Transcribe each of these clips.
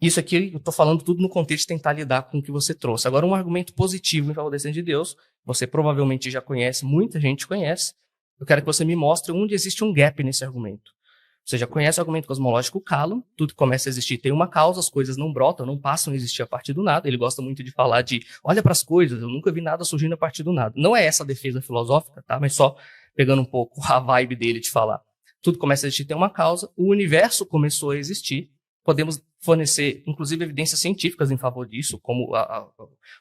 Isso aqui eu estou falando tudo no contexto de tentar lidar com o que você trouxe. Agora, um argumento positivo em favor da existência de Deus, você provavelmente já conhece, muita gente conhece. Eu quero que você me mostre onde existe um gap nesse argumento. Você já conhece o argumento cosmológico Kalam, tudo que começa a existir tem uma causa, as coisas não brotam, não passam a existir a partir do nada. Ele gosta muito de falar de, olha para as coisas, eu nunca vi nada surgindo a partir do nada. Não é essa a defesa filosófica, tá? Mas só pegando um pouco a vibe dele de falar. Tudo começa a existir tem uma causa, o universo começou a existir, podemos fornecer, inclusive, evidências científicas em favor disso, como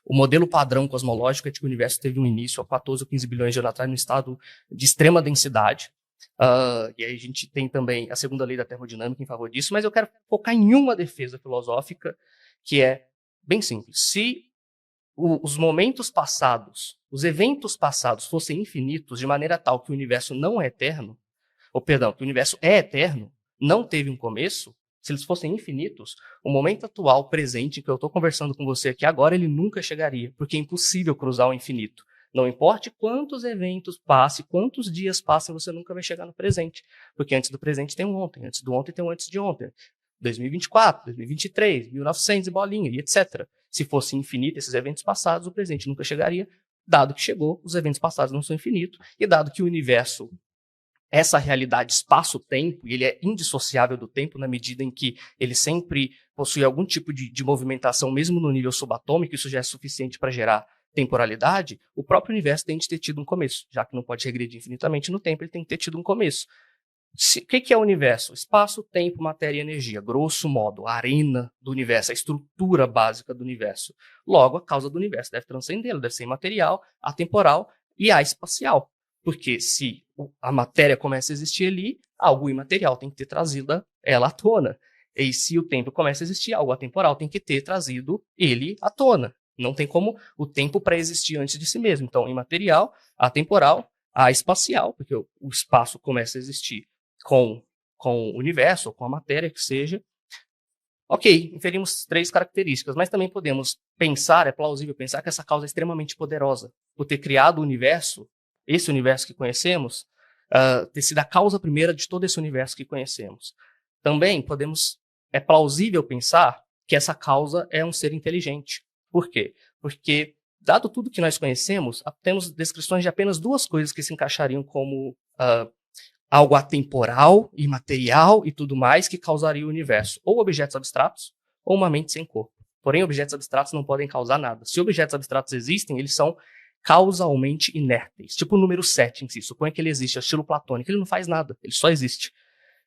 o modelo padrão cosmológico é de que o universo teve um início há 14 ou 15 bilhões de anos atrás, num estado de extrema densidade. E aí a gente tem também a segunda lei da termodinâmica em favor disso, mas eu quero focar em uma defesa filosófica que é bem simples. Se os momentos passados, os eventos passados fossem infinitos de maneira tal que o universo não é eterno, ou perdão, que o universo é eterno, não teve um começo, se eles fossem infinitos, o momento atual, presente, que eu estou conversando com você aqui agora, ele nunca chegaria, porque é impossível cruzar o infinito. Não importe quantos eventos passem, quantos dias passem, você nunca vai chegar no presente. Porque antes do presente tem um ontem, antes do ontem tem um antes de ontem. 2024, 2023, 1900 e bolinha, e etc. Se fosse infinito esses eventos passados, o presente nunca chegaria. Dado que chegou, os eventos passados não são infinitos. E dado que o universo, essa realidade espaço-tempo, ele é indissociável do tempo na medida em que ele sempre possui algum tipo de movimentação, mesmo no nível subatômico, isso já é suficiente para gerar temporalidade, o próprio universo tem de ter tido um começo. Já que não pode regredir infinitamente no tempo, ele tem que ter tido um começo. O que é o universo? Espaço, tempo, matéria e energia. Grosso modo, a arena do universo, a estrutura básica do universo. Logo, a causa do universo deve transcendê-lo, deve ser imaterial, atemporal e espacial. Porque se a matéria começa a existir ali, algo imaterial tem que ter trazido ela à tona. E se o tempo começa a existir, algo atemporal tem que ter trazido ele à tona. Não tem como o tempo pré-existir antes de si mesmo. Então, imaterial, atemporal, espacial, porque o espaço começa a existir com o universo, ou com a matéria que seja. Ok, inferimos 3 características, mas também podemos pensar, é plausível pensar que essa causa é extremamente poderosa. Por ter criado o universo, esse universo que conhecemos, ter sido a causa primeira de todo esse universo que conhecemos. Também é plausível pensar que essa causa é um ser inteligente. Por quê? Porque, dado tudo que nós conhecemos, temos descrições de apenas 2 coisas que se encaixariam como algo atemporal, imaterial e tudo mais que causaria o universo. Ou objetos abstratos, ou uma mente sem corpo. Porém, objetos abstratos não podem causar nada. Se objetos abstratos existem, eles são causalmente inertes. Tipo o número 7 em si. Suponha que ele existe, é estilo platônico. Ele não faz nada, ele só existe.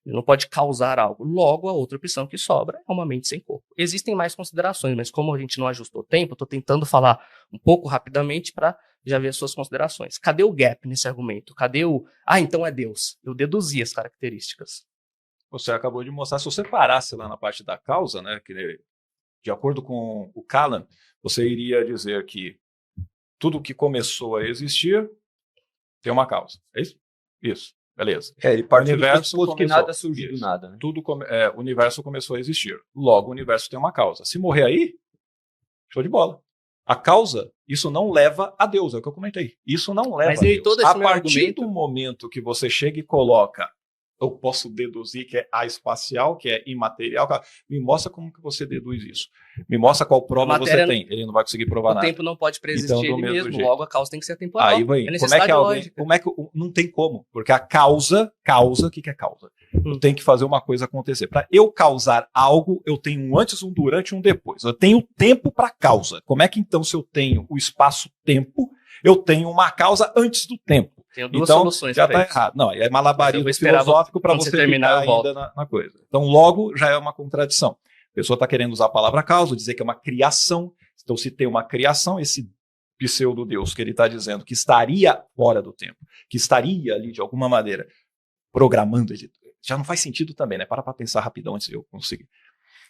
Ele não pode causar algo. Logo, a outra opção que sobra é uma mente sem corpo. Existem mais considerações, mas como a gente não ajustou o tempo, estou tentando falar um pouco rapidamente para já ver as suas considerações. Cadê o gap nesse argumento? Cadê então é Deus? Eu deduzi as características. Você acabou de mostrar, se você parasse lá na parte da causa, né, que de acordo com o Kalam, você iria dizer que tudo que começou a existir tem uma causa. É isso? Isso. Beleza. Ele parte do pressuposto que nada surgiu do nada. Né? O universo começou a existir. Logo, o universo tem uma causa. Se morrer aí, show de bola. A causa, isso não leva a Deus, é o que eu comentei. Isso não leva a Deus. Todo esse a partir do momento que você chega e coloca, eu posso deduzir que é espacial, que é imaterial. Me mostra como que você deduz isso. Me mostra qual prova você tem. Ele não vai conseguir provar nada. O tempo não pode preexistir então, ele mesmo. Jeito. Logo, a causa tem que ser temporal. Aí vai. Como é que não tem como? Porque a causa, o que é causa? Eu tenho que fazer uma coisa acontecer. Para eu causar algo, eu tenho um antes, um durante e um depois. Eu tenho tempo para causa. Como é que então, se eu tenho o espaço-tempo, eu tenho uma causa antes do tempo? Tenho 2 soluções. Já está errado. Não, é malabarismo filosófico para você terminar ainda na coisa. Então, logo, já é uma contradição. A pessoa está querendo usar a palavra causa, dizer que é uma criação. Então, se tem uma criação, esse pseudo-deus que ele está dizendo que estaria fora do tempo, que estaria ali de alguma maneira programando ele, já não faz sentido também, né? Para pensar rapidão antes de eu conseguir.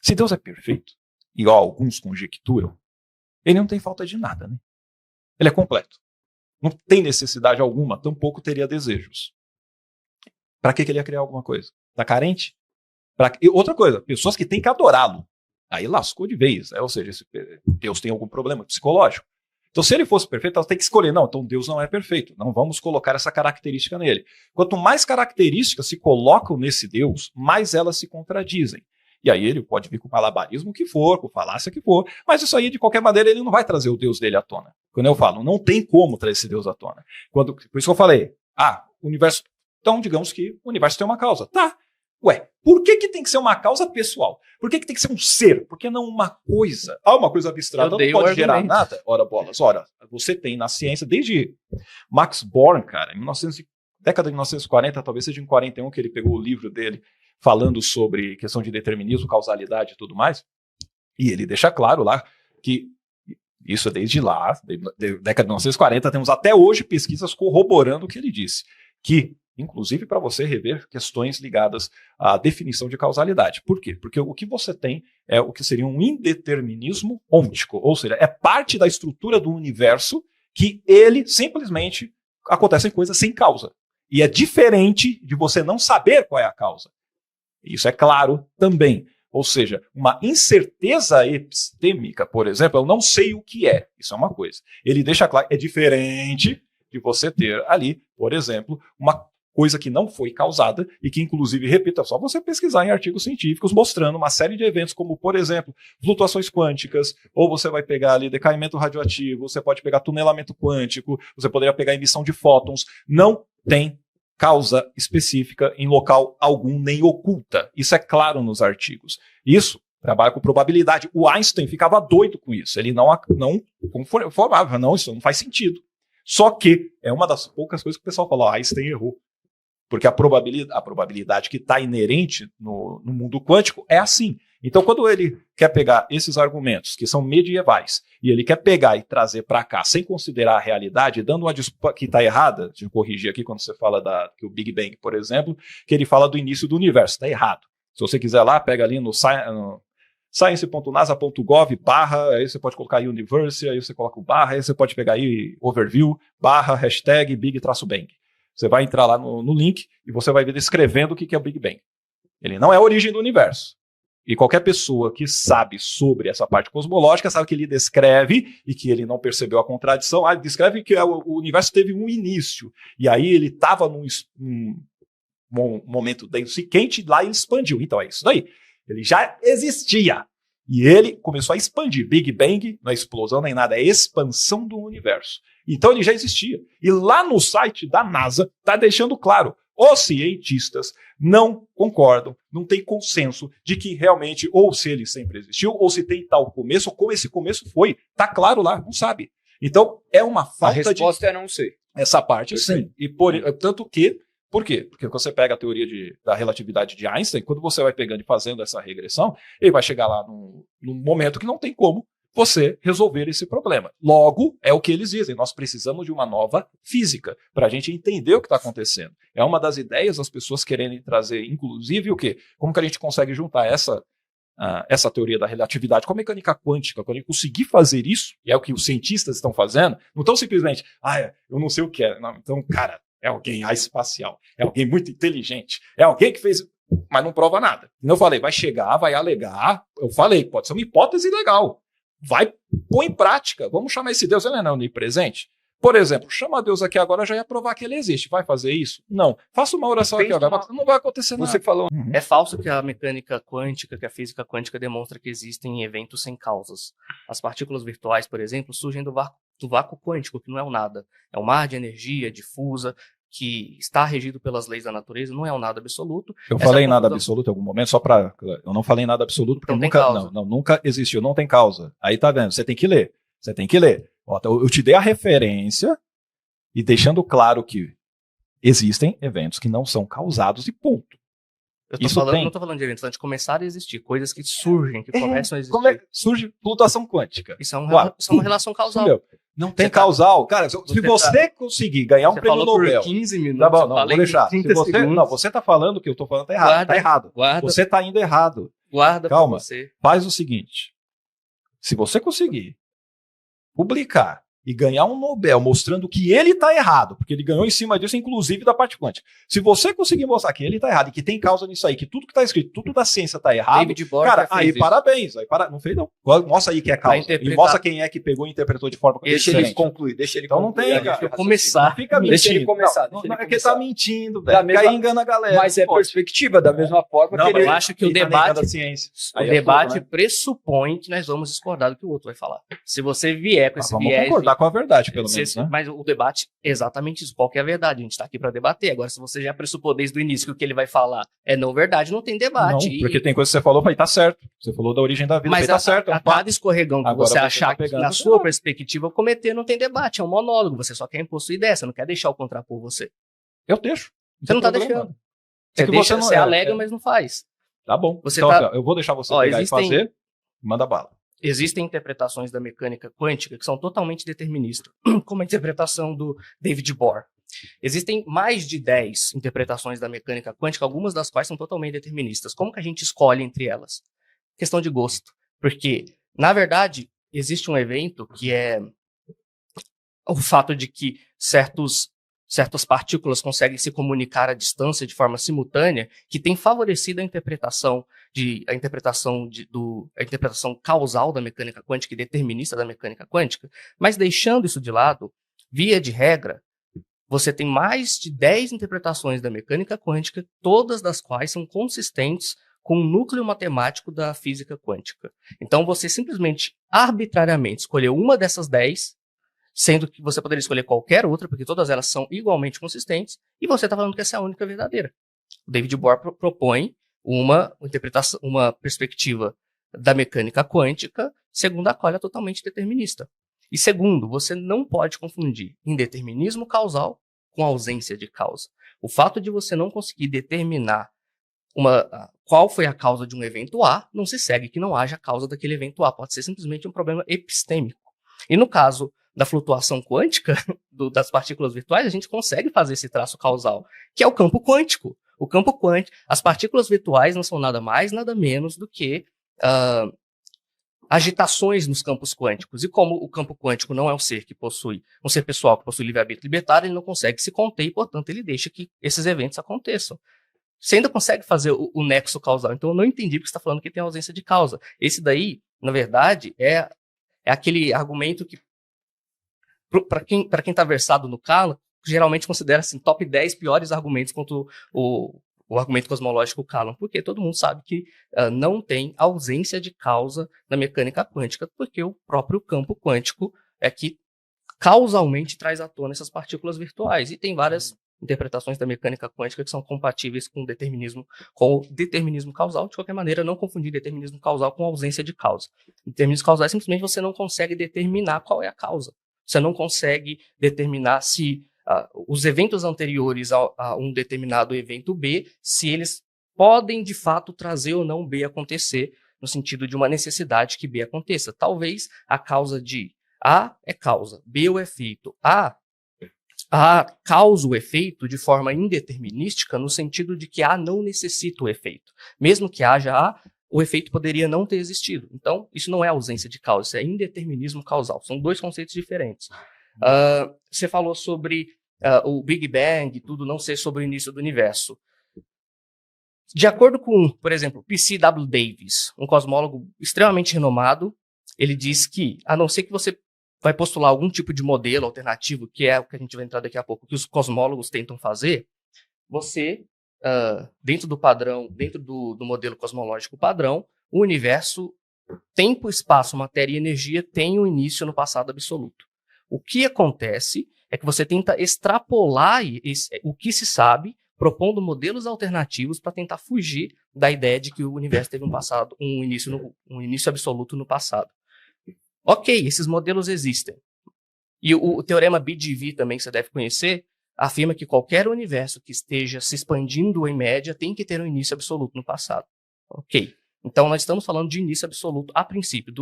Se Deus é perfeito, e alguns conjecturam, ele não tem falta de nada, né? Ele é completo. Não tem necessidade alguma, tampouco teria desejos. Para que ele ia criar alguma coisa? Está carente? E outra coisa, pessoas que têm que adorá-lo. Aí lascou de vez, né? Ou seja, Deus tem algum problema psicológico. Então, se ele fosse perfeito, ela tem que escolher. Não, então Deus não é perfeito. Não vamos colocar essa característica nele. Quanto mais características se colocam nesse Deus, mais elas se contradizem. E aí ele pode vir com malabarismo que for, com falácia que for, mas isso aí, de qualquer maneira, ele não vai trazer o Deus dele à tona. Quando eu falo, não tem como trazer esse Deus à tona. Por isso que eu falei, o universo... Então, digamos que o universo tem uma causa. Tá. Ué, por que tem que ser uma causa pessoal? Por que tem que ser um ser? Por que não uma coisa? Uma coisa abstrata não pode gerar nada? Ora, bolas. Ora, você tem na ciência, desde Max Born, cara, década de 1940, talvez seja em 41 que ele pegou o livro dele falando sobre questão de determinismo, causalidade e tudo mais, e ele deixa claro lá que isso é desde lá, década de 1940, temos até hoje pesquisas corroborando o que ele disse, que inclusive para você rever questões ligadas à definição de causalidade. Por quê? Porque o que você tem é o que seria um indeterminismo ôntico, ou seja, é parte da estrutura do universo que ele simplesmente acontecem coisas sem causa. E é diferente de você não saber qual é a causa. Isso é claro também. Ou seja, uma incerteza epistêmica, por exemplo, eu não sei o que é. Isso é uma coisa. Ele deixa claro, é diferente de você ter ali, por exemplo, uma coisa que não foi causada e que, inclusive, repito, é só você pesquisar em artigos científicos mostrando uma série de eventos como, por exemplo, flutuações quânticas, ou você vai pegar ali decaimento radioativo, você pode pegar tunelamento quântico, você poderia pegar emissão de fótons. Não tem causa específica em local algum, nem oculta. Isso é claro nos artigos. Isso trabalha com probabilidade. O Einstein ficava doido com isso. Ele não conformava, não, isso não faz sentido. Só que é uma das poucas coisas que o pessoal fala, Einstein errou. Porque a probabilidade que está inerente no mundo quântico é assim. Então, quando ele quer pegar esses argumentos, que são medievais, e ele quer pegar e trazer para cá, sem considerar a realidade, dando uma desculpa que está errada, deixa eu corrigir aqui, quando você fala que o Big Bang, por exemplo, que ele fala do início do universo, está errado. Se você quiser lá, pega ali no science.nasa.gov, aí você pode colocar aí universe, aí você coloca o barra, aí você pode pegar aí overview, hashtag big-bang. Você vai entrar lá no link e você vai ver descrevendo o que é o Big Bang. Ele não é a origem do universo. E qualquer pessoa que sabe sobre essa parte cosmológica sabe que ele descreve e que ele não percebeu a contradição. Ele descreve que o universo teve um início. E aí ele estava num momento denso e quente, lá ele expandiu. Então é isso daí. Ele já existia. E ele começou a expandir. Big Bang não é explosão nem nada, é expansão do universo. Então ele já existia. E lá no site da NASA está deixando claro, os cientistas não concordam, não tem consenso de que realmente, ou se ele sempre existiu, ou se tem tal começo, ou como esse começo foi. Está claro lá, não sabe. Então é uma falta de... A resposta é não sei. Essa parte sim. E tanto que... Por quê? Porque quando você pega a teoria da relatividade de Einstein, quando você vai pegando e fazendo essa regressão, ele vai chegar lá num momento que não tem como você resolver esse problema. Logo, é o que eles dizem, nós precisamos de uma nova física para a gente entender o que está acontecendo. É uma das ideias das pessoas querendo trazer, inclusive, o quê? Como que a gente consegue juntar essa teoria da relatividade com a mecânica quântica? Quando a gente conseguir fazer isso, e é o que os cientistas estão fazendo, não estão simplesmente, eu não sei o que é. Não, então, cara, é alguém espacial, é alguém muito inteligente, é alguém que fez... Mas não prova nada. Eu falei, vai chegar, vai alegar. Eu falei, pode ser uma hipótese legal. Vai pôr em prática. Vamos chamar esse Deus, ele não é onipresente? Por exemplo, chama Deus aqui agora, já ia provar que ele existe. Vai fazer isso? Não. Faça uma oração aqui agora, não vai acontecer nada. Você falou. É falso que a mecânica quântica, que a física quântica demonstra que existem eventos sem causas. As partículas virtuais, por exemplo, surgem do vácuo quântico, que não é o nada. É um mar de energia difusa, que está regido pelas leis da natureza, não é um nada absoluto. Eu falei nada absoluto em algum momento, eu não falei nada absoluto porque nunca existiu, não tem causa. Aí tá vendo, você tem que ler. Ó, eu te dei a referência e deixando claro que existem eventos que não são causados e ponto. Não estou falando de eventos, antes de começar a existir, coisas que surgem, que começam a existir. Surge flutuação quântica. Isso é uma relação causal. Não tem causal. Cara, se você conseguir ganhar um prêmio Nobel... Por 15 minutos, tá bom, não, vou deixar. Você está falando que eu estou falando tá errado. Tá errado. Você está indo errado. Calma. Faz o seguinte. Se você conseguir publicar e ganhar um Nobel mostrando que ele está errado, porque ele ganhou em cima disso, inclusive da parte quântica. Se você conseguir mostrar que ele está errado e que tem causa nisso aí, que tudo que está escrito, tudo da ciência está errado, David Bohr cara, aí parabéns. Aí não fez não. Mostra aí que é causa. E mostra quem é que pegou e interpretou de forma diferente. Deixa ele concluir. Então não tem, cara. Deixa eu começar. Fica mentindo. Deixa ele começar. Não é que tá mentindo, velho. Aí engana a galera. Mas é perspectiva, da mesma forma que ele... Eu acho que o debate né? pressupõe que nós vamos discordar do que o outro vai falar. Se você vier com esse viés... Vamos concordar com a verdade, pelo menos, né? Mas o debate é exatamente isso. Qual que é a verdade? A gente está aqui para debater. Agora, se você já pressupor desde o início que o que ele vai falar é não verdade, não tem debate. Não, porque tem coisa que você falou, mas tá certo. Você falou da origem da vida, mas tá certo. A cada escorregão que você achar que, na sua perspectiva, cometer, não tem debate. É um monólogo. Você só quer impor sua ideia. Você não quer deixar o contrapor você. Eu deixo. Você não tá deixando. Você alega, mas não faz. Tá bom. Então, eu vou deixar você pegar e fazer. Manda bala. Existem interpretações da mecânica quântica que são totalmente deterministas, como a interpretação do David Bohr. Existem mais de 10 interpretações da mecânica quântica, algumas das quais são totalmente deterministas. Como que a gente escolhe entre elas? Questão de gosto. Porque, na verdade, existe um evento que é o fato de que certas partículas conseguem se comunicar à distância de forma simultânea, que tem favorecido a interpretação causal da mecânica quântica e determinista da mecânica quântica. Mas deixando isso de lado, via de regra, você tem mais de 10 interpretações da mecânica quântica, todas das quais são consistentes com o núcleo matemático da física quântica. Então você simplesmente, arbitrariamente, escolheu uma dessas 10, sendo que você poderia escolher qualquer outra, porque todas elas são igualmente consistentes, e você está falando que essa é a única verdadeira. O David Bohr propõe uma perspectiva da mecânica quântica, segundo a qual ela é totalmente determinista. E segundo, você não pode confundir indeterminismo causal com ausência de causa. O fato de você não conseguir determinar qual foi a causa de um evento A, não se segue que não haja causa daquele evento A. Pode ser simplesmente um problema epistêmico. E no caso da flutuação quântica, das partículas virtuais, a gente consegue fazer esse traço causal, que é o campo quântico. O campo quântico, as partículas virtuais não são nada mais, nada menos do que agitações nos campos quânticos. E como o campo quântico não é um ser pessoal que possui livre-arbítrio libertário, ele não consegue se conter e, portanto, ele deixa que esses eventos aconteçam. Você ainda consegue fazer o nexo causal. Então, eu não entendi porque você está falando que tem ausência de causa. Esse daí, na verdade, é aquele argumento que, para quem está versado no Kanon, geralmente considera assim, top 10 piores argumentos contra o argumento cosmológico Kanon, porque todo mundo sabe que não tem ausência de causa na mecânica quântica, porque o próprio campo quântico é que causalmente traz à tona essas partículas virtuais. E tem várias interpretações da mecânica quântica que são compatíveis com o determinismo causal. De qualquer maneira, não confundir determinismo causal com ausência de causa. Determinismo causal é simplesmente você não consegue determinar qual é a causa. Você não consegue determinar se os eventos anteriores a um determinado evento B, se eles podem, de fato, trazer ou não B acontecer, no sentido de uma necessidade que B aconteça. Talvez a causa de A é causa, B é o efeito. A causa o efeito de forma indeterminística, no sentido de que A não necessita o efeito. Mesmo que haja A, o efeito poderia não ter existido. Então, isso não é ausência de causa, isso é indeterminismo causal. São dois conceitos diferentes. Você falou sobre o Big Bang e tudo não ser sobre o início do universo. De acordo com, por exemplo, P.C. W. Davies, um cosmólogo extremamente renomado, ele diz que, a não ser que você vai postular algum tipo de modelo alternativo, que é o que a gente vai entrar daqui a pouco, que os cosmólogos tentam fazer, você, dentro do padrão, dentro do modelo cosmológico padrão, o universo, tempo, espaço, matéria e energia tem um início no passado absoluto. O que acontece é que você tenta extrapolar o que se sabe, propondo modelos alternativos para tentar fugir da ideia de que o universo teve um início absoluto no passado. Ok, esses modelos existem. E o teorema BGV também, que você deve conhecer, afirma que qualquer universo que esteja se expandindo em média tem que ter um início absoluto no passado. Ok, então nós estamos falando de início absoluto a princípio.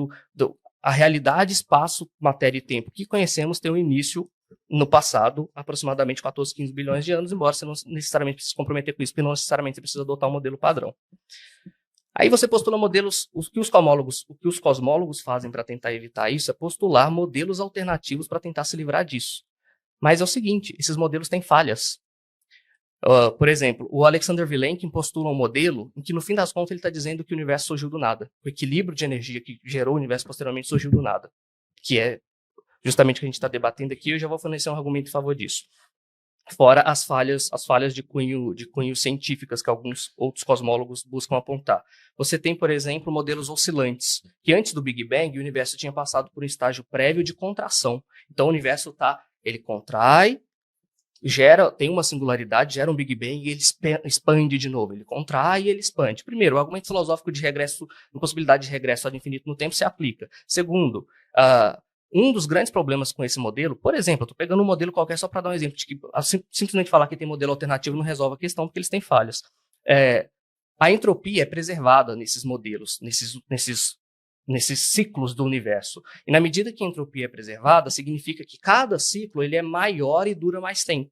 A realidade, espaço, matéria e tempo que conhecemos tem um início no passado, aproximadamente 14, 15 bilhões de anos, embora você não necessariamente precise se comprometer com isso, porque não necessariamente você precisa adotar um modelo padrão. Aí você postula modelos, o que os cosmólogos fazem para tentar evitar isso é postular modelos alternativos para tentar se livrar disso. Mas é o seguinte, esses modelos têm falhas. Por exemplo, o Alexander Vilenkin postula um modelo em que, no fim das contas, ele está dizendo que o universo surgiu do nada. O equilíbrio de energia que gerou o universo posteriormente surgiu do nada. Que é justamente o que a gente está debatendo aqui, eu já vou fornecer um argumento em favor disso. Fora as falhas de cunho científicas que alguns outros cosmólogos buscam apontar. Você tem, por exemplo, modelos oscilantes, que antes do Big Bang, o universo tinha passado por um estágio prévio de contração. Então o universo ele contrai, tem uma singularidade, gera um Big Bang e ele expande de novo. Ele contrai e ele expande. Primeiro, o argumento filosófico de regresso, impossibilidade de regresso ad infinito no tempo se aplica. Segundo, um dos grandes problemas com esse modelo, por exemplo, eu estou pegando um modelo qualquer só para dar um exemplo, de que simplesmente falar que tem modelo alternativo não resolve a questão, porque eles têm falhas. A entropia é preservada nesses modelos, nesses ciclos do universo. E na medida que a entropia é preservada, significa que cada ciclo ele é maior e dura mais tempo.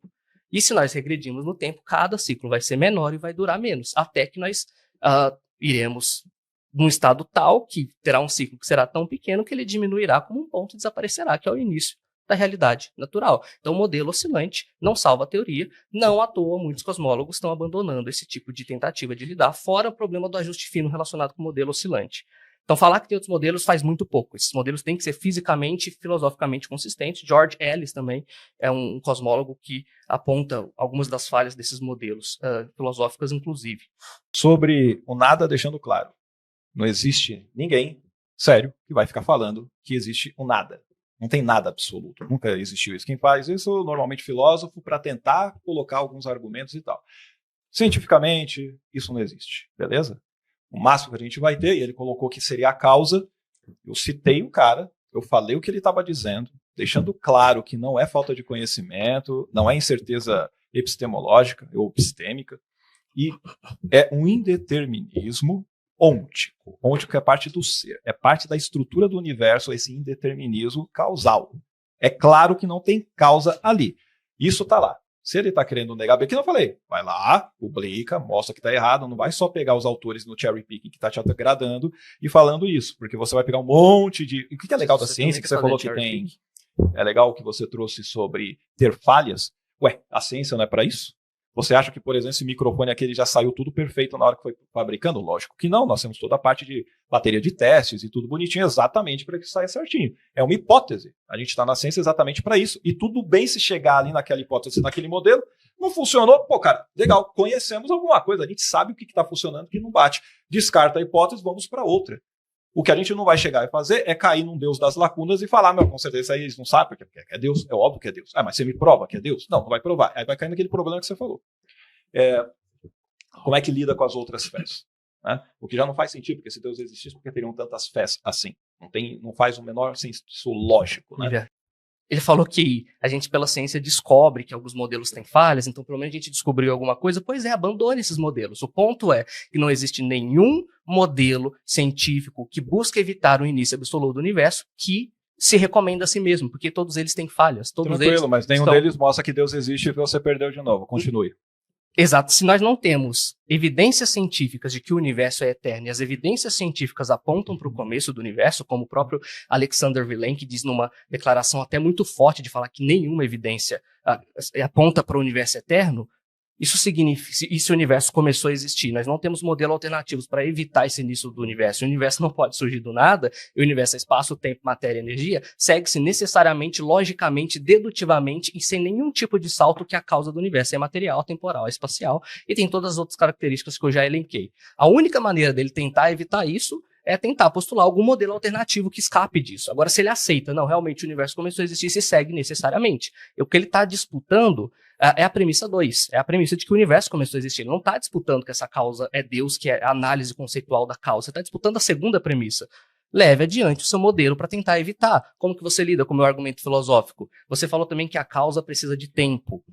E se nós regredirmos no tempo, cada ciclo vai ser menor e vai durar menos, até que nós iremos num estado tal que terá um ciclo que será tão pequeno que ele diminuirá como um ponto e desaparecerá, que é o início da realidade natural. Então, o modelo oscilante não salva a teoria. Não à toa, muitos cosmólogos estão abandonando esse tipo de tentativa de lidar, fora o problema do ajuste fino relacionado com o modelo oscilante. Então, falar que tem outros modelos faz muito pouco. Esses modelos têm que ser fisicamente e filosoficamente consistentes. George Ellis também é um cosmólogo que aponta algumas das falhas desses modelos, filosóficas inclusive. Sobre o nada, deixando claro, não existe ninguém sério que vai ficar falando que existe o nada. Não tem nada absoluto. Nunca existiu isso. Quem faz isso, normalmente filósofo, para tentar colocar alguns argumentos e tal. Cientificamente, isso não existe. Beleza? O máximo que a gente vai ter, e ele colocou que seria a causa, eu citei o cara, eu falei o que ele estava dizendo, deixando claro que não é falta de conhecimento, não é incerteza epistemológica ou epistêmica, e é um indeterminismo ôntico. Ôntico é parte do ser, é parte da estrutura do universo, esse indeterminismo causal. É claro que não tem causa ali. Isso está lá. Se ele está querendo negar, bem que eu falei, vai lá, publica, mostra que está errado, não vai só pegar os autores no cherry picking que está te agradando e falando isso, porque você vai pegar um monte de... E o que é legal da ciência, que você falou que tem... É legal o que você trouxe sobre ter falhas. Ué, a ciência não é para isso? Você acha que, por exemplo, esse microfone aqui ele já saiu tudo perfeito na hora que foi fabricando? Lógico que não, nós temos toda a parte de bateria de testes e tudo bonitinho exatamente para que saia certinho. É uma hipótese. A gente está na ciência exatamente para isso. E tudo bem se chegar ali naquela hipótese, naquele modelo, não funcionou, pô, cara, legal, conhecemos alguma coisa, a gente sabe o que está funcionando, o que não bate. Descarta a hipótese, vamos para outra. O que a gente não vai chegar e fazer é cair num Deus das lacunas e falar, com certeza isso aí eles não sabem porque é Deus, é óbvio que é Deus. Mas você me prova que é Deus? Não vai provar. Aí vai cair naquele problema que você falou. Como é que lida com as outras fés? Né? O que já não faz sentido, porque se Deus existisse, por que teriam tantas fés assim? Não faz o menor senso lógico. Né? Ele falou que a gente, pela ciência, descobre que alguns modelos têm falhas, então pelo menos a gente descobriu alguma coisa. Pois é, abandone esses modelos. O ponto é que não existe nenhum modelo científico que busca evitar o início absoluto do universo que se recomenda a si mesmo, porque todos eles têm falhas. Tranquilo, mas nenhum deles mostra que Deus existe e você perdeu de novo. Continue. Exato. Se nós não temos evidências científicas de que o universo é eterno e as evidências científicas apontam para o começo do universo, como o próprio Alexander Vilenkin diz numa declaração até muito forte de falar que nenhuma evidência aponta para o universo eterno, isso significa que esse universo começou a existir. Nós não temos modelos alternativos para evitar esse início do universo. O universo não pode surgir do nada. O universo é espaço, tempo, matéria e energia. Segue-se necessariamente, logicamente, dedutivamente e sem nenhum tipo de salto que a causa do universo é material, temporal, espacial e tem todas as outras características que eu já elenquei. A única maneira dele tentar evitar isso é tentar postular algum modelo alternativo que escape disso. Agora, se ele aceita, não, realmente o universo começou a existir, se segue necessariamente. O que ele está disputando é a premissa 2, é a premissa de que o universo começou a existir. Ele não está disputando que essa causa é Deus, que é a análise conceitual da causa. Você está disputando a segunda premissa. Leve adiante o seu modelo para tentar evitar. Como que você lida com o meu argumento filosófico? Você falou também que a causa precisa de tempo.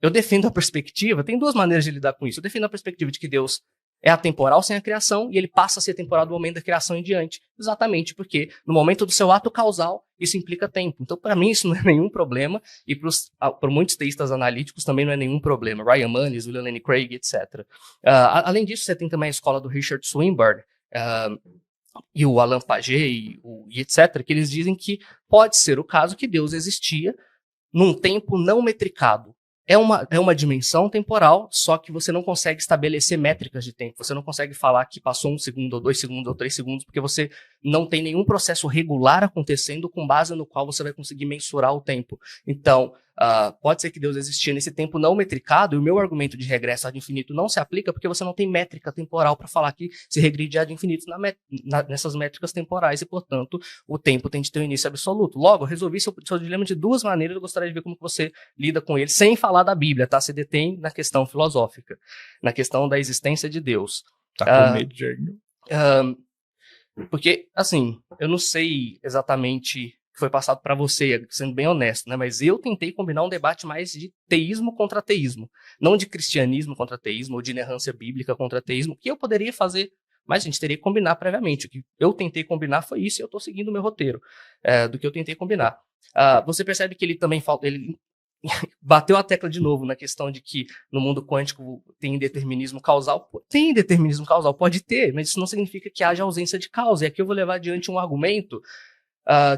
Eu defendo a perspectiva, tem duas maneiras de lidar com isso. Eu defendo a perspectiva de que Deus é atemporal sem a criação e ele passa a ser temporal do momento da criação em diante. Exatamente porque no momento do seu ato causal, isso implica tempo. Então, para mim, isso não é nenhum problema e para muitos teístas analíticos também não é nenhum problema. Ryan Manis, William Lane Craig, etc. Além disso, você tem também a escola do Richard Swinburne, e o Alain Paget e etc., que eles dizem que pode ser o caso que Deus existia num tempo não metricado. É uma dimensão temporal, só que você não consegue estabelecer métricas de tempo. Você não consegue falar que passou 1 segundo, ou 2 segundos, ou 3 segundos, porque você não tem nenhum processo regular acontecendo com base no qual você vai conseguir mensurar o tempo. Então, pode ser que Deus existia nesse tempo não metricado, e o meu argumento de regresso ad infinito não se aplica porque você não tem métrica temporal para falar que se regride ad infinito nessas métricas temporais, e, portanto, o tempo tem de ter um início absoluto. Logo, eu resolvi seu dilema de 2 maneiras, eu gostaria de ver como que você lida com ele, sem falar da Bíblia, tá? Se detém na questão filosófica, na questão da existência de Deus. Tá com medo, Jeremy? Porque, assim, eu não sei exatamente que foi passado para você, sendo bem honesto, né? Mas eu tentei combinar um debate mais de teísmo contra ateísmo, não de cristianismo contra ateísmo, ou de inerrância bíblica contra ateísmo, que eu poderia fazer, mas a gente teria que combinar previamente. O que eu tentei combinar foi isso, e eu estou seguindo o meu roteiro do que eu tentei combinar. Você percebe que ele também ele bateu a tecla de novo na questão de que no mundo quântico tem determinismo causal. Tem determinismo causal, pode ter, mas isso não significa que haja ausência de causa. E aqui eu vou levar adiante um argumento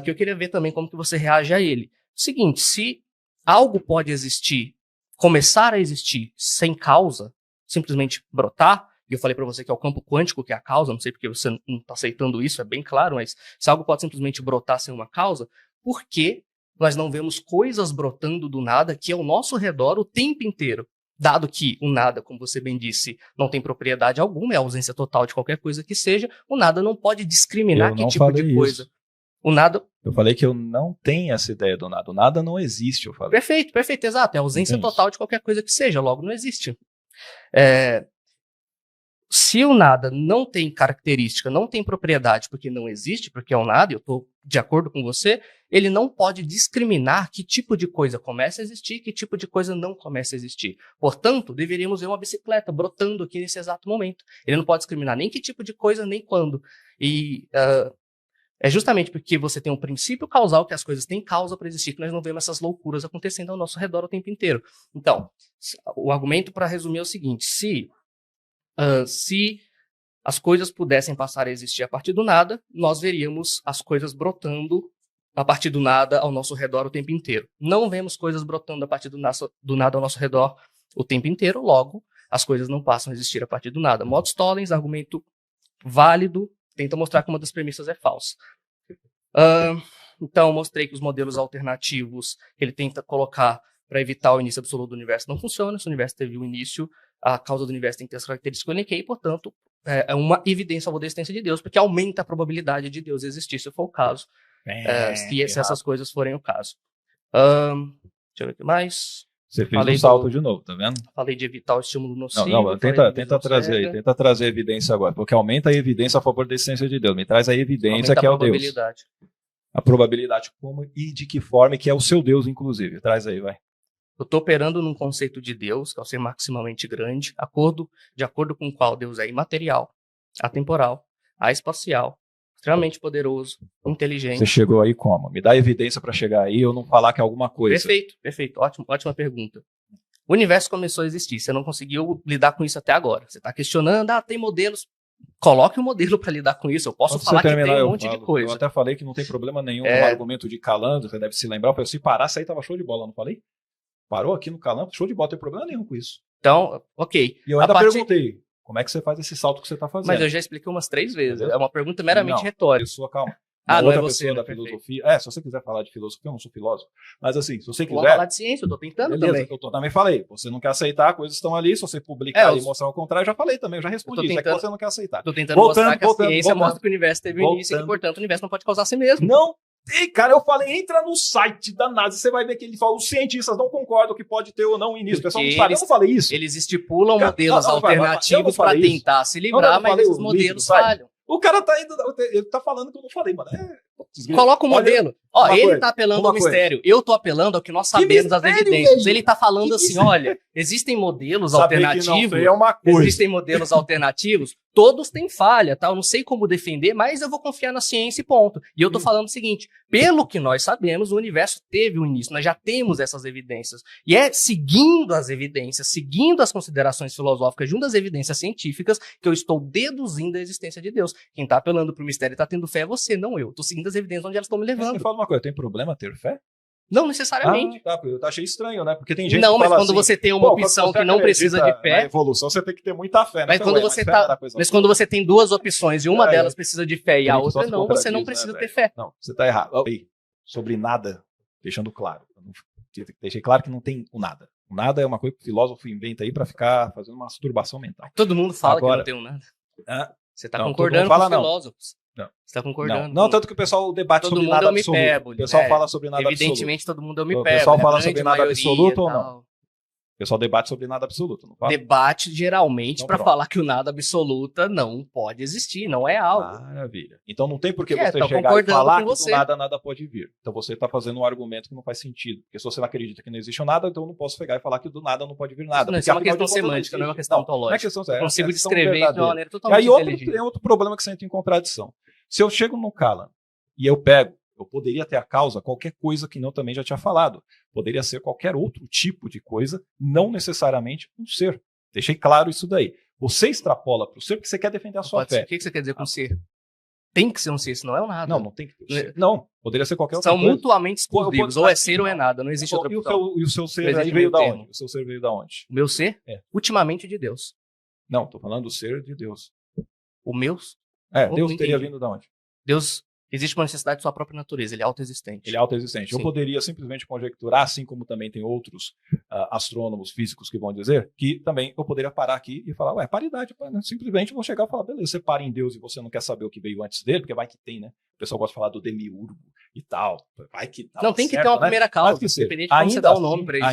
que eu queria ver também como que você reage a ele. Seguinte, se algo pode existir, começar a existir sem causa, simplesmente brotar, e eu falei para você que é o campo quântico que é a causa, não sei porque você não está aceitando isso, é bem claro, mas se algo pode simplesmente brotar sem uma causa, por que nós não vemos coisas brotando do nada que é ao nosso redor o tempo inteiro? Dado que o nada, como você bem disse, não tem propriedade alguma, é a ausência total de qualquer coisa que seja, o nada não pode discriminar que tipo de coisa. O nada... Eu falei que eu não tenho essa ideia do nada. O nada não existe, eu falei. Perfeito, exato. É a ausência total de qualquer coisa que seja, logo não existe. Se o nada não tem característica, não tem propriedade, porque não existe, porque é o nada, eu estou de acordo com você, ele não pode discriminar que tipo de coisa começa a existir e que tipo de coisa não começa a existir. Portanto, deveríamos ver uma bicicleta brotando aqui nesse exato momento. Ele não pode discriminar nem que tipo de coisa, nem quando. E é justamente porque você tem um princípio causal, que as coisas têm causa para existir, que nós não vemos essas loucuras acontecendo ao nosso redor o tempo inteiro. Então, o argumento, para resumir, é o seguinte: se as coisas pudessem passar a existir a partir do nada, nós veríamos as coisas brotando a partir do nada ao nosso redor o tempo inteiro. Não vemos coisas brotando a partir do nada ao nosso redor o tempo inteiro, logo, as coisas não passam a existir a partir do nada. Modus tollens, argumento válido, tenta mostrar que uma das premissas é falsa. Então, mostrei que os modelos alternativos que ele tenta colocar para evitar o início absoluto do universo não funcionam. Se o universo teve um início, a causa do universo tem que ter as características que eu elenquei, e, portanto, é uma evidência a favor da existência de Deus, porque aumenta a probabilidade de Deus existir, se for o caso, se essas coisas forem o caso. Deixa eu ver o que mais. Você fez um salto de novo, tá vendo? Falei de evitar o estímulo nocivo. Não, tenta trazer aí, tenta trazer evidência agora, porque aumenta a evidência a favor da existência de Deus. Me traz a evidência aumenta que é o Deus. A probabilidade como e de que forma, que é o seu Deus, inclusive. Traz aí, vai. Eu estou operando num conceito de Deus, que é o ser maximamente grande, de acordo com o qual Deus é imaterial, atemporal, espacial, extremamente poderoso, inteligente. Você chegou aí como? Me dá evidência para chegar aí, eu não falar que é alguma coisa. Perfeito. Ótima pergunta. O universo começou a existir, você não conseguiu lidar com isso até agora. Você está questionando, tem modelos. Coloque um modelo para lidar com isso. Eu posso falar que tem um monte de coisa. Eu até falei que não tem problema nenhum no argumento de Calandro, você deve se lembrar. Eu falei, se parasse aí tava show de bola, não falei? Parou aqui no Calandro, show de bola, não tem problema nenhum com isso. Então, ok. E eu ainda perguntei, como é que você faz esse salto que você está fazendo? Mas eu já expliquei umas 3 vezes. Entendeu? É uma pergunta meramente retórica. Calma. Não é você da filosofia. Se você quiser falar de filosofia, eu não sou filósofo. Mas assim, se você quiser. Vou falar de ciência, eu tô tentando também. Eu também falei. Você não quer aceitar, coisas estão ali. Se você publicar e mostrar o contrário, eu já falei também, eu já respondi. Isso é que você não quer aceitar. Tô tentando mostrar que a ciência mostra que o universo teve um início e que, portanto, o universo não pode causar a si mesmo. Não. Ei, cara, eu falei, entra no site da NASA, você vai ver que ele fala, os cientistas não concordam que pode ter ou não um início. O pessoal não sabe, eu não falei isso. Eles estipulam modelos alternativos para tentar se livrar, mas esses modelos falham. O cara tá indo, ele tá falando que eu não falei, mano. Coloca o modelo. Ele tá apelando ao mistério. Eu tô apelando ao que nós sabemos das evidências. Ele tá falando assim, olha, existem modelos alternativos. Existem modelos alternativos Todos têm falha, tá? Eu não sei como defender, mas eu vou confiar na ciência e ponto. E eu tô falando o seguinte, pelo que nós sabemos, o universo teve um início, nós já temos essas evidências. E é seguindo as evidências, seguindo as considerações filosóficas junto às evidências científicas, que eu estou deduzindo a existência de Deus. Quem tá apelando pro mistério e tá tendo fé é você, não eu. Tô seguindo as evidências onde elas estão me levando. Me fala uma coisa, tem problema ter fé? Não necessariamente. Tá, eu achei estranho, né? Porque tem gente não, que mas fala quando assim, você tem uma opção que não precisa de fé... Na evolução você tem que ter muita fé, né? Mas, quando você tem duas opções e uma delas precisa de fé e a outra não, você não precisa ter fé. Não, você tá errado. Sobre nada, deixando claro. Deixei claro que não tem o nada. O nada é uma coisa que o filósofo inventa aí pra ficar fazendo uma masturbação mental. Todo mundo fala que não tem o nada. Você tá concordando com os filósofos. Não. Você tá concordando? Não, tanto que o pessoal debate sobre nada absoluto. O pessoal fala sobre nada absoluto. Evidentemente, todo mundo é uma O pessoal fala sobre nada absoluto ou não? O pessoal debate sobre nada absoluto, não fala? Debate geralmente para falar que o nada absoluta não pode existir, não é algo. Maravilha. Então não tem por que você chegar e falar que do nada pode vir. Então você está fazendo um argumento que não faz sentido. Porque se você não acredita que não existe o nada, então eu não posso pegar e falar que do nada não pode vir nada. Isso é uma questão semântica, não é uma questão ontológica. Eu consigo descrever de uma maneira totalmente inteligente. E aí outro problema que você entra em contradição. Se eu chego no Callan e eu poderia ter a causa qualquer coisa que não também já tinha falado. Poderia ser qualquer outro tipo de coisa, não necessariamente um ser. Deixei claro isso daí. Você extrapola para o ser porque você quer defender a sua fé. O que você quer dizer com ser? Tem que ser um ser, isso não é um nada. Não tem que ser. Não, poderia ser qualquer outra coisa. São mutuamente exclusivos, ou é ser ou é nada, não existe outra opção. E o seu ser aí veio da onde? O seu ser veio da onde? O meu ser? Ultimamente de Deus. Não, estou falando do ser de Deus. O meu? Deus teria vindo da onde? Deus, existe uma necessidade de sua própria natureza, ele é autoexistente. Ele é autoexistente. Sim. Eu poderia simplesmente conjecturar, assim como também tem outros astrônomos físicos que vão dizer, que também eu poderia parar aqui e falar, paridade, simplesmente eu vou chegar e falar, beleza, você para em Deus e você não quer saber o que veio antes dele, porque vai que tem, né? O pessoal gosta de falar do demiurgo e tal, vai que tal. Não, tem que ter uma primeira causa, independente de como você dá o nome para isso.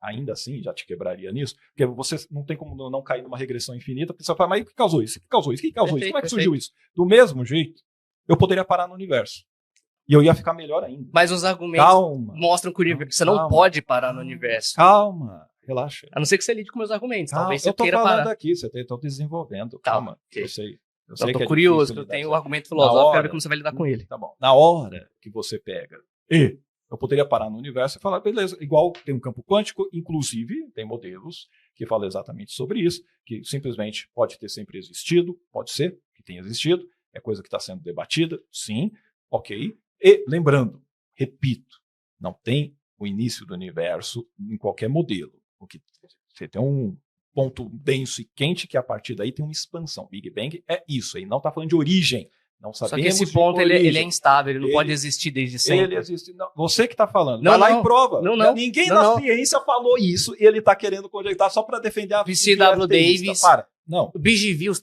Ainda assim, já te quebraria nisso, porque você não tem como não cair numa regressão infinita, porque você fala, mas o que causou isso? O que causou isso? O que causou isso? Como é que surgiu isso? Do mesmo jeito, eu poderia parar no universo. E eu ia ficar melhor ainda. Mas os argumentos mostram que o universo, você não pode parar no universo. Calma, relaxa. A não ser que você lide com meus argumentos. Talvez eu tô falando aqui, você está desenvolvendo. Calma, eu sei. Eu tô curioso, eu tenho um argumento filosófico, quero ver como você vai lidar com ele. Tá bom. Na hora que você pega eu poderia parar no universo e falar, beleza, igual tem um campo quântico, inclusive tem modelos que falam exatamente sobre isso, que simplesmente pode ter sempre existido, pode ser que tenha existido, é coisa que está sendo debatida, sim, ok. E lembrando, repito, não tem o início do universo em qualquer modelo. Porque você tem um ponto denso e quente que a partir daí tem uma expansão. Big Bang é isso, aí não está falando de origem. Não sabemos. Só que esse ponto ele é instável, ele não pode existir desde sempre. Ele existe. Não, você que está falando. Vai lá e prova. Ninguém na ciência falou isso e ele está querendo conjecturar só para defender a V.C.W. Davis. Não. O BGV, os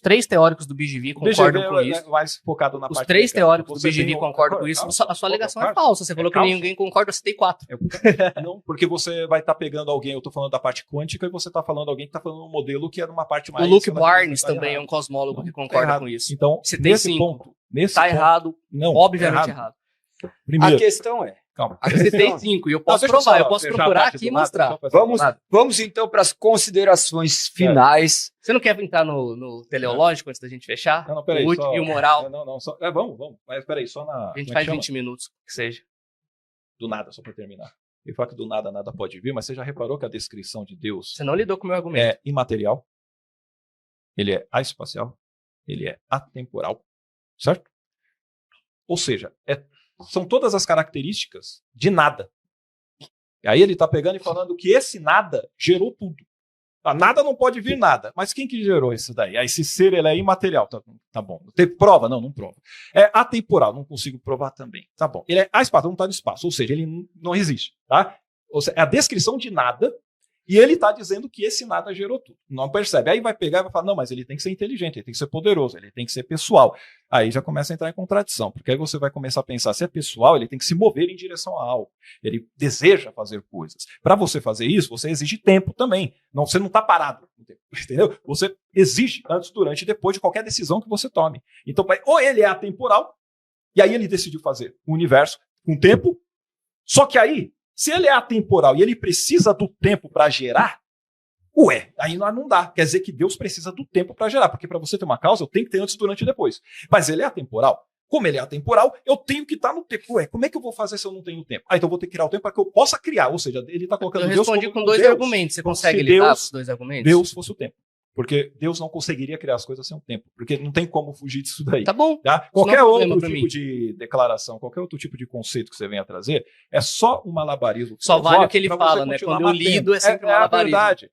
três teóricos do BGV concordam com isso. Mais focado na os três teóricos do BGV concordam com isso. A sua alegação é falsa. Você falou que ninguém concorda, eu citei 4. Não, porque você vai estar pegando alguém, eu estou falando da parte quântica, e você está falando alguém que está falando um modelo que é numa parte mais... O Luke Barnes também é um cosmólogo que concorda com isso. Então, você tem nesse ponto... Tá errado, obviamente errado. Primeiro, a questão é... Calma. Você tem 5 e eu posso provar, eu posso procurar aqui e mostrar. Vamos então para as considerações finais. Você não quer entrar no teleológico antes da gente fechar? Não, peraí. E o moral? Vamos. Mas peraí, só na... A gente faz 20 minutos, que seja. Do nada, só para terminar. Eu falo que do nada, nada pode vir, mas você já reparou que a descrição de Deus... Você não lidou com o meu argumento. É imaterial, ele é espacial, ele é atemporal, certo? Ou seja, são todas as características de nada. E aí ele está pegando e falando que esse nada gerou tudo. Nada não pode vir nada. Mas quem que gerou isso daí? Esse ser ele é imaterial. Tá bom. Tem prova? Não prova. É atemporal. Não consigo provar também. Tá bom. Ele é espacial, não está no espaço. Ou seja, ele não existe. Tá? Ou seja, é a descrição de nada. E ele está dizendo que esse nada gerou tudo. Não percebe. Aí vai pegar e vai falar, não, mas ele tem que ser inteligente, ele tem que ser poderoso, ele tem que ser pessoal. Aí já começa a entrar em contradição, porque aí você vai começar a pensar, se é pessoal, ele tem que se mover em direção a algo. Ele deseja fazer coisas. Para você fazer isso, você exige tempo também. Você não está parado no tempo, entendeu? Você exige antes, durante e depois de qualquer decisão que você tome. Então, ou ele é atemporal, e aí ele decidiu fazer o universo com tempo, só que aí, se ele é atemporal e ele precisa do tempo para gerar, Ué, aí não dá. Quer dizer que Deus precisa do tempo para gerar, porque para você ter uma causa, eu tenho que ter antes, durante e depois. Mas ele é atemporal. Como ele é atemporal, eu tenho que estar no tempo. Ué, como é que eu vou fazer se eu não tenho tempo? Então eu vou ter que criar o tempo para que eu possa criar. Ou seja, ele está colocando Deus como Eu respondi com dois argumentos. Você consegue lidar com os dois argumentos? Deus fosse o tempo. Porque Deus não conseguiria criar as coisas sem o tempo. Porque não tem como fugir disso daí. Tá bom. Tá? Qualquer outro tipo de declaração, qualquer outro tipo de conceito que você venha trazer, é só um malabarismo. Só vale o que ele fala, né? Quando eu lido, é sempre um malabarismo. É a verdade.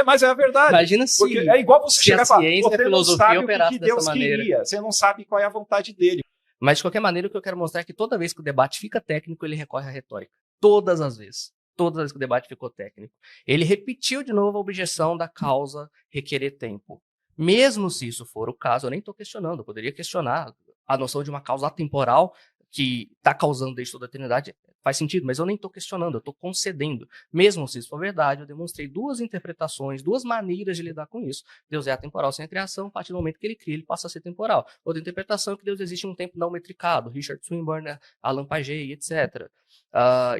Mas é a verdade. Imagina se porque é igual você chegar e falar, você não sabe o que Deus queria. Você não sabe qual é a vontade dele. Mas, de qualquer maneira, o que eu quero mostrar é que toda vez que o debate fica técnico, ele recorre à retórica. Todas as vezes. Todas as vezes que o debate ficou técnico. Ele repetiu de novo a objeção da causa requerer tempo. Mesmo se isso for o caso, eu nem estou questionando. Eu poderia questionar a noção de uma causa atemporal que está causando desde toda a eternidade. Faz sentido, mas eu nem estou questionando, eu estou concedendo. Mesmo se isso for verdade, eu demonstrei duas interpretações, duas maneiras de lidar com isso. Deus é atemporal sem a criação, a partir do momento que ele cria, ele passa a ser temporal. Outra interpretação é que Deus existe em um tempo não metricado, Richard Swinburne, Alan Paget, etc.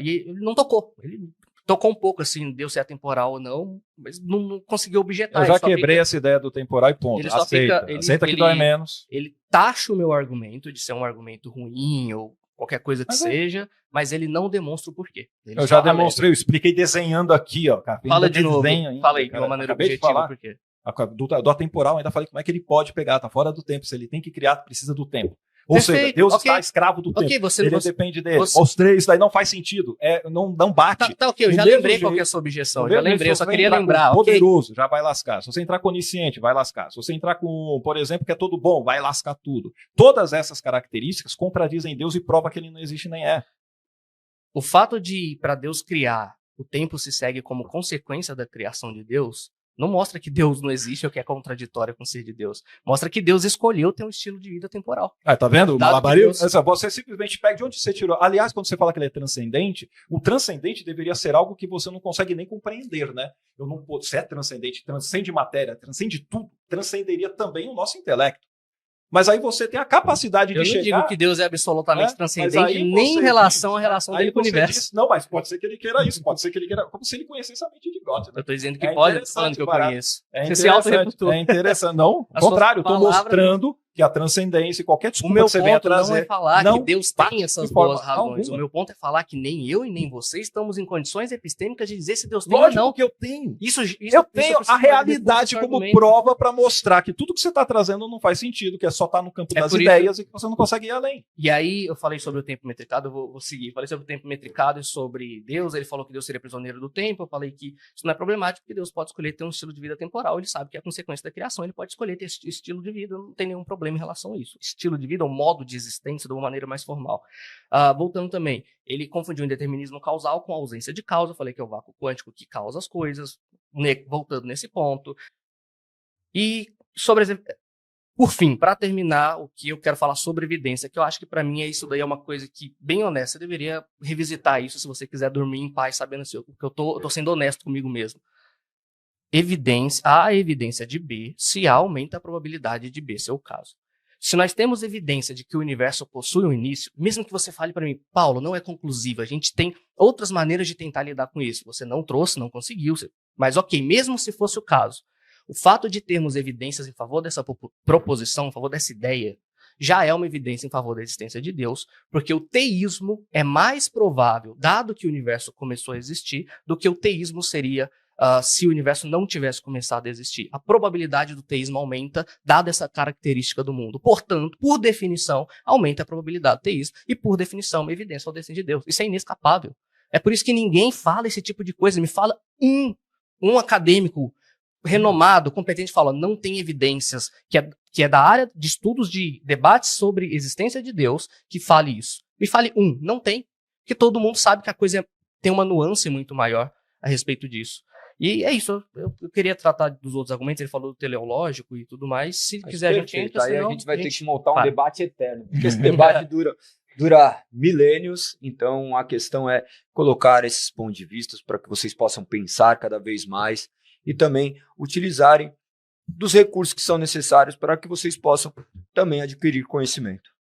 E ele não tocou, ele tocou um pouco assim, Deus é atemporal ou não, mas não conseguiu objetar. Eu já quebrei essa ideia do temporal e ponto. Aceita que dói menos. Ele taxa o meu argumento de ser um argumento ruim ou qualquer coisa que seja, mas ele não demonstra o porquê. Eu já demonstrei, eu expliquei desenhando aqui, ó. Cara, fala de novo, fala aí de uma maneira objetiva por quê. Do atemporal, ainda falei como é que ele pode pegar, tá fora do tempo, se ele tem que criar, precisa do tempo. Ou Perfeito, seja, Deus está escravo do tempo. Ele depende dele. Os três, daí não faz sentido. Não bate. Tá ok, eu já lembrei qual que é a sua objeção. Já lembrei, eu só queria lembrar. Poderoso, já vai lascar. Se você entrar com onisciente, vai lascar. Se você entrar com, por exemplo, que é todo bom, vai lascar tudo. Todas essas características contradizem Deus e prova que ele não existe nem é. O fato de, para Deus criar, o tempo se segue como consequência da criação de Deus, não mostra que Deus não existe ou que é contraditório com o ser de Deus. Mostra que Deus escolheu ter um estilo de vida temporal. Tá vendo? O malabarismo. Você simplesmente pega de onde você tirou. Aliás, quando você fala que ele é transcendente, o transcendente deveria ser algo que você não consegue nem compreender, né? Se é transcendente, transcende matéria, transcende tudo, transcenderia também o nosso intelecto. Mas aí você tem a capacidade de chegar... Eu não digo que Deus é absolutamente transcendente, nem em relação à relação dele com o universo. Não, mas pode ser que ele queira isso, pode ser que ele queira... Como se ele conhecesse a mente de God. Né? Eu estou dizendo que pode, estou falando que eu conheço. Você se auto-refutou. É interessante. Não, ao contrário, eu estou mostrando que a transcendência, qualquer desculpa que você venha trazer... O meu ponto não é falar que Deus tem essas boas razões. O meu ponto é falar que nem eu e nem você estamos em condições epistêmicas de dizer se Deus tem ou não. Lógico que eu tenho. Eu tenho a realidade como prova para mostrar que tudo que você está trazendo não faz sentido, que é só estar no campo das ideias e que você não consegue ir além. E aí eu falei sobre o tempo metricado, eu vou seguir. Falei sobre o tempo metricado e sobre Deus. Ele falou que Deus seria prisioneiro do tempo. Eu falei que isso não é problemático, porque Deus pode escolher ter um estilo de vida temporal. Ele sabe que é a consequência da criação. Ele pode escolher ter esse estilo de vida. Não tem nenhum problema em relação a isso. Estilo de vida, um modo de existência de uma maneira mais formal. Voltando também, ele confundiu o indeterminismo causal com a ausência de causa. Eu falei que é o vácuo quântico que causa as coisas. Voltando nesse ponto. E sobre por fim, para terminar, o que eu quero falar sobre evidência, que eu acho que para mim isso daí é uma coisa que, bem honesta, eu deveria revisitar isso se você quiser dormir em paz, sabendo assim, que eu tô sendo honesto comigo mesmo. A evidência de B se aumenta a probabilidade de B ser o caso. Se nós temos evidência de que o universo possui um início, mesmo que você fale para mim, Paulo, não é conclusivo, a gente tem outras maneiras de tentar lidar com isso. Você não trouxe, não conseguiu, mas ok, mesmo se fosse o caso, o fato de termos evidências em favor dessa proposição, em favor dessa ideia, já é uma evidência em favor da existência de Deus, porque o teísmo é mais provável, dado que o universo começou a existir, do que o teísmo seria se o universo não tivesse começado a existir. A probabilidade do teísmo aumenta, dada essa característica do mundo. Portanto, por definição, aumenta a probabilidade do teísmo e, por definição, uma evidência da existência de Deus. Isso é inescapável. É por isso que ninguém fala esse tipo de coisa. Me fala um acadêmico renomado, competente, fala, não tem evidências, que é da área de estudos de debates sobre existência de Deus, que fale isso. Me fale não tem. Porque todo mundo sabe que a coisa tem uma nuance muito maior a respeito disso. E é isso, eu queria tratar dos outros argumentos, ele falou do teleológico e tudo mais, se quiser a gente entra, aí a gente vai ter que montar um debate eterno, porque esse debate dura milênios, então a questão é colocar esses pontos de vista para que vocês possam pensar cada vez mais e também utilizarem dos recursos que são necessários para que vocês possam também adquirir conhecimento.